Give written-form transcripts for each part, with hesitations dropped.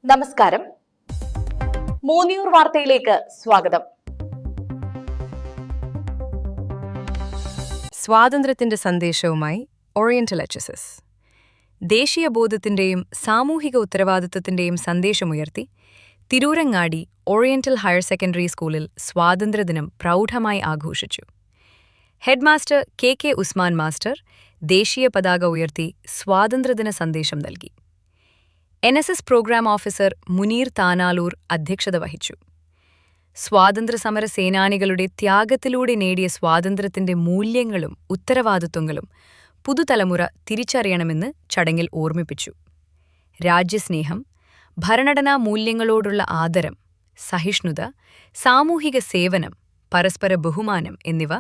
നമസ്കാരം. മൂന്നിയൂർ വാർത്തയിലേക്ക് സ്വാഗതം. സ്വാതന്ത്ര്യത്തിന്റെ സന്ദേശവുമായി ഓറിയന്റൽ HSS. ദേശീയ ബോധത്തിന്റെയും സാമൂഹിക ഉത്തരവാദിത്തത്തിന്റെയും സന്ദേശമുയർത്തി തിരൂരങ്ങാടി ഓറിയന്റൽ ഹയർ സെക്കൻഡറി സ്കൂളിൽ സ്വാതന്ത്ര്യദിനം പ്രൗഢമായി ആഘോഷിച്ചു. ഹെഡ്മാസ്റ്റർ KK ഉസ്മാൻ മാസ്റ്റർ ദേശീയ പതാക ഉയർത്തി സ്വാതന്ത്ര്യദിന സന്ദേശം നൽകി. NSS programme officer Muneer Thanalur അധ്യക്ഷത വഹിച്ചു. സ്വാതന്ത്ര്യസമര സേനാനികളുടെ ത്യാഗത്തിലൂടെ നേടിയ സ്വാതന്ത്ര്യത്തിന്റെ മൂല്യങ്ങളും ഉത്തരവാദിത്വങ്ങളും പുതുതലമുറ തിരിച്ചറിയണമെന്ന് ചടങ്ങിൽ ഓർമ്മിപ്പിച്ചു. രാജ്യസ്നേഹം, ഭരണഘടനാ മൂല്യങ്ങളോടുള്ള ആദരം, സഹിഷ്ണുത, സാമൂഹിക സേവനം, പരസ്പര ബഹുമാനം എന്നിവ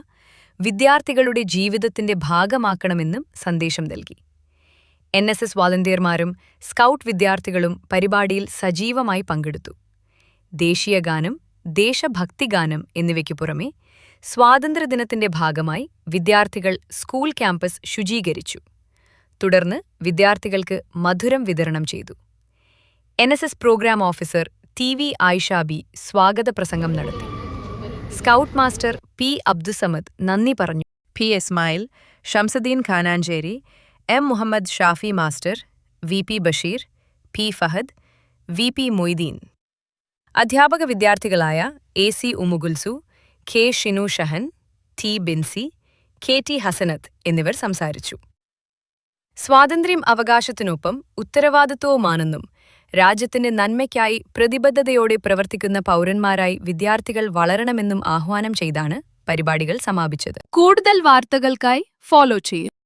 വിദ്യാർത്ഥികളുടെ ജീവിതത്തിന്റെ ഭാഗമാക്കണമെന്നും സന്ദേശം നൽകി. NSS വാളണ്ടിയർമാരും സ്കൗട്ട് വിദ്യാർത്ഥികളും പരിപാടിയിൽ സജീവമായി പങ്കെടുത്തു. ദേശീയഗാനം, ദേശഭക്തിഗാനം എന്നിവയ്ക്കു പുറമെ സ്വാതന്ത്ര്യദിനത്തിന്റെ ഭാഗമായി വിദ്യാർത്ഥികൾ സ്കൂൾ ക്യാമ്പസ് ശുചീകരിച്ചു. തുടർന്ന് വിദ്യാർത്ഥികൾക്ക് മധുരം വിതരണം ചെയ്തു. NSS programme officer TV Ayishabi സ്വാഗത പ്രസംഗം നടത്തി. സ്കൗട്ട് മാസ്റ്റർ P അബ്ദുസമദ് നന്ദി പറഞ്ഞു. P Ismail, Shamsuddin Khanancheri, M Muhammad Shafi master, VP Basheer, P Fahad, VP Moideen, അധ്യാപക വിദ്യാർത്ഥികളായ AC ഉമുഗുൽസു, K Shinu Shahan, T Binsi, KT Hasanath എന്നിവർ സംസാരിച്ചു. സ്വാതന്ത്ര്യം അവകാശത്തിനൊപ്പം ഉത്തരവാദിത്വവുമാണെന്നും രാജ്യത്തിന്റെ നന്മയ്ക്കായി പ്രതിബദ്ധതയോടെ പ്രവർത്തിക്കുന്ന പൗരന്മാരായി വിദ്യാർത്ഥികൾ വളരണമെന്നും ആഹ്വാനം ചെയ്താണ് പരിപാടികൾ സമാപിച്ചത്. കൂടുതൽ വാർത്തകൾക്കായി ഫോളോ ചെയ്യൂ.